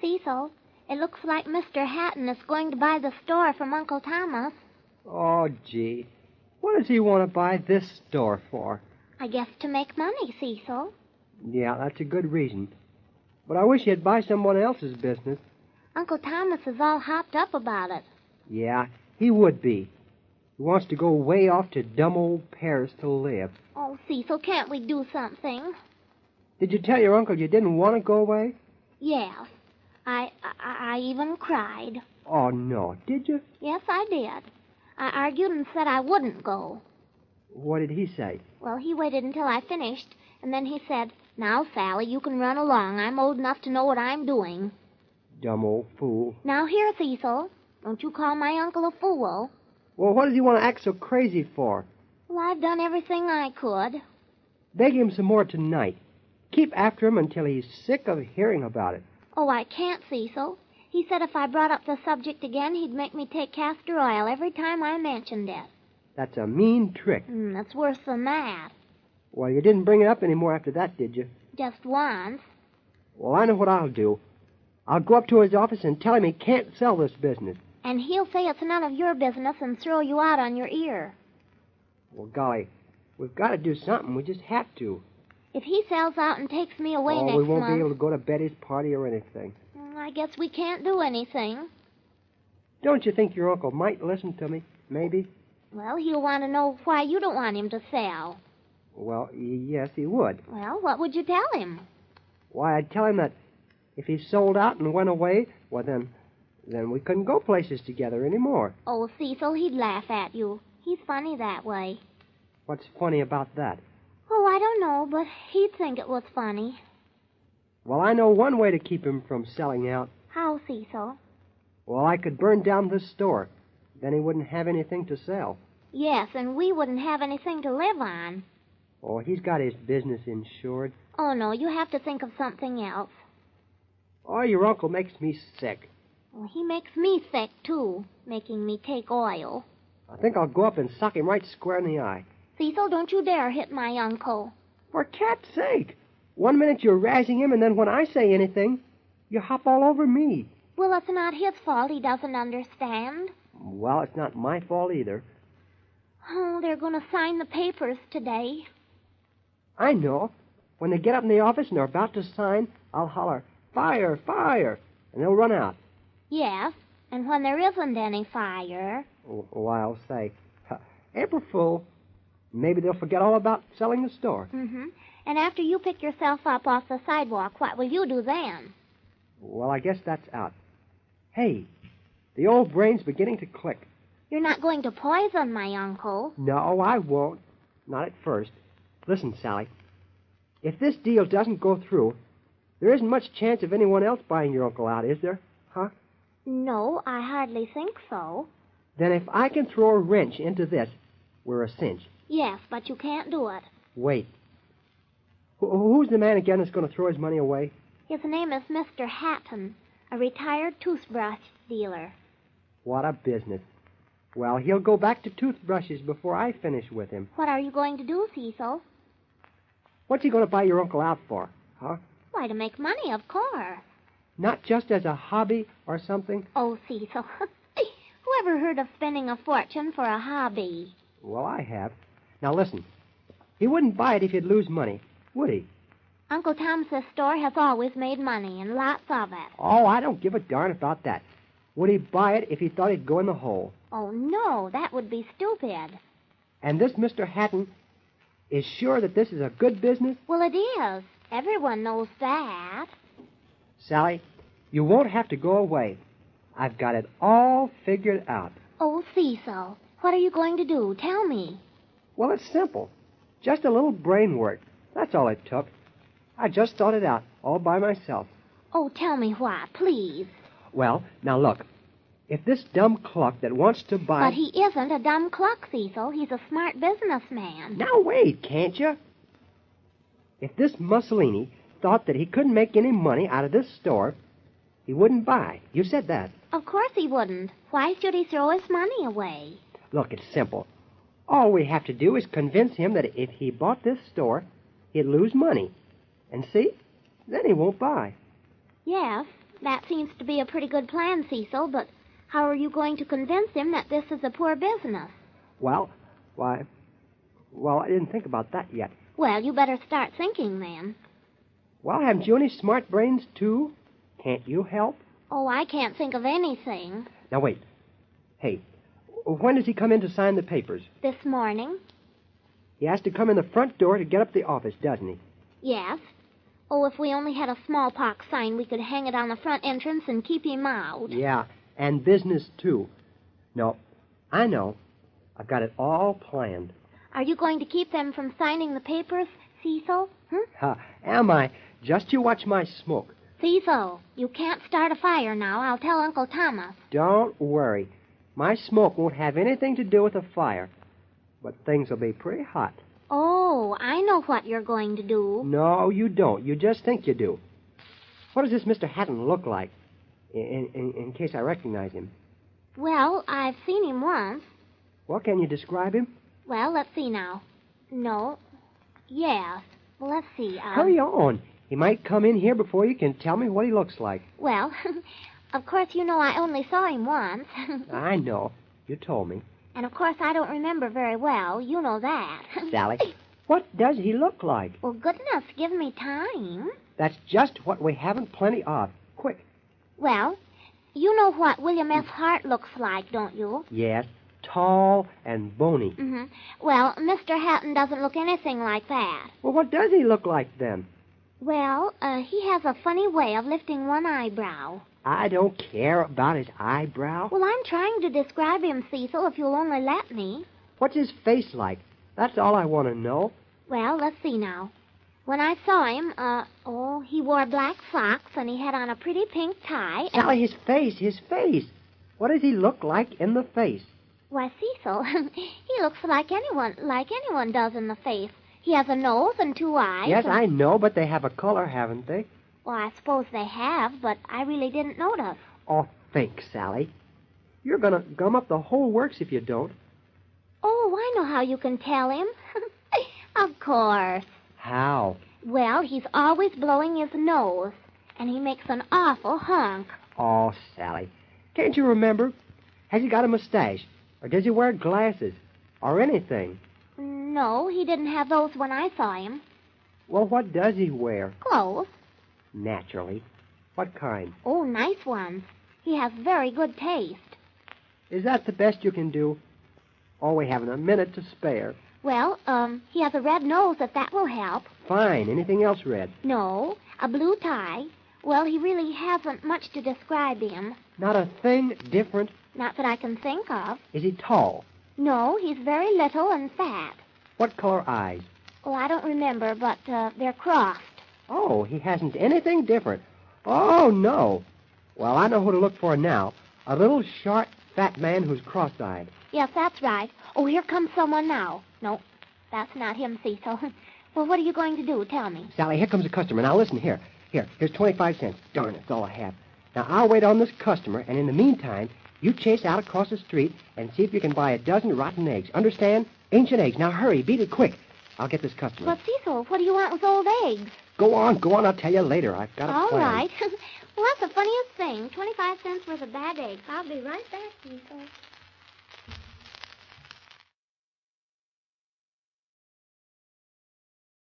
Cecil, it looks like Mr. Hatton is going to buy the store from Uncle Thomas. Oh, gee. What does he want to buy this store for? I guess to make money, Cecil. Yeah, that's a good reason. But I wish he'd buy someone else's business. Uncle Thomas is all hopped up about it. Yeah, he would be. He wants to go way off to dumb old Paris to live. Oh, Cecil, can't we do something? Did you tell your uncle you didn't want to go away? Yes. I even cried. Oh, no. Did you? Yes, I did. I argued and said I wouldn't go. What did he say? Well, he waited until I finished, and then he said, "Now, Sally, you can run along. I'm old enough to know what I'm doing." Dumb old fool. Now, here, Cecil. Don't you call my uncle a fool. Well, what does he want to act so crazy for? Well, I've done everything I could. Beg him some more tonight. Keep after him until he's sick of hearing about it. Oh, I can't, Cecil. He said if I brought up the subject again, he'd make me take castor oil every time I mentioned it. That's a mean trick. That's worse than that. Well, you didn't bring it up anymore after that, did you? Just once. Well, I know what I'll do. I'll go up to his office and tell him he can't sell this business. And he'll say it's none of your business and throw you out on your ear. Well, golly, we've got to do something. We just have to. If he sells out and takes me away next month... we won't be able to go to Betty's party or anything. I guess we can't do anything. Don't you think your uncle might listen to me, maybe? Well, he'll want to know why you don't want him to sell. Well, yes, he would. Well, what would you tell him? Why, I'd tell him that if he sold out and went away, well, then we couldn't go places together anymore. Oh, Cecil, he'd laugh at you. He's funny that way. What's funny about that? Oh, I don't know, but he'd think it was funny. Well, I know one way to keep him from selling out. How, Cecil? Well, I could burn down this store. Then he wouldn't have anything to sell. Yes, and we wouldn't have anything to live on. Oh, he's got his business insured. Oh, no, you have to think of something else. Oh, your uncle makes me sick. Well, he makes me sick, too, making me take oil. I think I'll go up and sock him right square in the eye. Cecil, don't you dare hit my uncle. For cat's sake. 1 minute you're razzing him, and then when I say anything, you hop all over me. Well, it's not his fault he doesn't understand. Well, it's not my fault either. Oh, they're going to sign the papers today. I know. When they get up in the office and they're about to sign, I'll holler, "Fire, fire," and they'll run out. Yes, and when there isn't any fire... Oh, I'll say, "April Fool." Maybe they'll forget all about selling the store. Mm-hmm. And after you pick yourself up off the sidewalk, what will you do then? Well, I guess that's out. Hey, the old brain's beginning to click. You're not going to poison my uncle. No, I won't. Not at first. Listen, Sally. If this deal doesn't go through, there isn't much chance of anyone else buying your uncle out, is there? Huh? No, I hardly think so. Then if I can throw a wrench into this, we're a cinch. Yes, but you can't do it. Wait. Who's the man again that's going to throw his money away? His name is Mr. Hatton, a retired toothbrush dealer. What a business. Well, he'll go back to toothbrushes before I finish with him. What are you going to do, Cecil? What's he going to buy your uncle out for, huh? Why, to make money, of course. Not just as a hobby or something? Oh, Cecil. Who ever heard of spending a fortune for a hobby? Well, I have. Now, listen. He wouldn't buy it if he'd lose money, would he? Uncle Thomas's store has always made money, and lots of it. Oh, I don't give a darn about that. Would he buy it if he thought he'd go in the hole? Oh, no, that would be stupid. And this Mr. Hatton is sure that this is a good business? Well, it is. Everyone knows that. Sally, you won't have to go away. I've got it all figured out. Oh, Cecil, what are you going to do? Tell me. Well, it's simple. Just a little brain work. That's all it took. I just thought it out, all by myself. Oh, tell me what, please. Well, now look. If this dumb cluck that wants to buy... But he isn't a dumb cluck, Cecil. He's a smart businessman. Now wait, can't you? If this Mussolini thought that he couldn't make any money out of this store, he wouldn't buy. You said that. Of course he wouldn't. Why should he throw his money away? Look, it's simple. All we have to do is convince him that if he bought this store, he'd lose money. And see? Then he won't buy. Yes, That seems to be a pretty good plan, Cecil, but how are you going to convince him that this is a poor business? Well, I didn't think about that yet. Well, you better start thinking then. Well, haven't you any smart brains, too? Can't you help? Oh, I can't think of anything. Now, wait. Hey, when does he come in to sign the papers? This morning? He has to come in the front door to get up the office, doesn't he? Yes. Oh, if we only had a smallpox sign, we could hang it on the front entrance and keep him out. Yeah, and business, too. No, I know. I've got it all planned. Are you going to keep them from signing the papers, Cecil? Am I? Just you watch my smoke. Cecil, you can't start a fire now. I'll tell Uncle Thomas. Don't worry. My smoke won't have anything to do with the fire. But things will be pretty hot. Oh, I know what you're going to do. No, you don't. You just think you do. What does this Mr. Hatton look like, in case I recognize him? Well, I've seen him once. Well, can you describe him? Well, let's see now. No. Yes. Well, let's see. Hurry on. He might come in here before you can tell me what he looks like. Well, of course, you know I only saw him once. I know. You told me. And, of course, I don't remember very well. You know that. Sally, what does he look like? Well, goodness, give me time. That's just what we haven't plenty of. Quick. Well, you know what William F. Hart looks like, don't you? Yes, tall and bony. Mm-hmm. Well, Mr. Hatton doesn't look anything like that. Well, what does he look like then? Well, he has a funny way of lifting one eyebrow. I don't care about his eyebrow. Well, I'm trying to describe him, Cecil, if you'll only let me. What's his face like? That's all I want to know. Well, let's see now. When I saw him, he wore black socks and he had on a pretty pink tie. Sally, his face. What does he look like in the face? Why, Cecil, he looks like anyone does in the face. He has a nose and two eyes. Yes, I know, but they have a color, haven't they? Well, I suppose they have, but I really didn't notice. Oh, think, Sally. You're going to gum up the whole works if you don't. Oh, I know how you can tell him. Of course. How? Well, he's always blowing his nose, and he makes an awful honk. Oh, Sally, can't you remember? Has he got a mustache? Or does he wear glasses? Or anything? No, he didn't have those when I saw him. Well, what does he wear? Clothes. Naturally. What kind? Oh, nice ones. He has very good taste. Is that the best you can do? Oh, we haven't a minute to spare. Well, he has a red nose, if that will help. Fine. Anything else red? No, a blue tie. Well, he really hasn't much to describe him. Not a thing different? Not that I can think of. Is he tall? No, he's very little and fat. What color eyes? Oh, I don't remember, but they're crossed. Oh, he hasn't anything different. Oh, no. Well, I know who to look for now. A little, short, fat man who's cross-eyed. Yes, that's right. Oh, here comes someone now. No, that's not him, Cecil. Well, what are you going to do? Tell me. Sally, here comes a customer. Now, listen, here's 25 cents. Darn, it's all I have. Now, I'll wait on this customer, and in the meantime, you chase out across the street and see if you can buy a dozen rotten eggs. Understand? Ancient eggs. Now, hurry. Beat it quick. I'll get this customer. But, Cecil, what do you want with old eggs? Go on. I'll tell you later. I've got a plan. All right. Well, that's the funniest thing. 25 cents worth of bad eggs. I'll be right back, Cecil.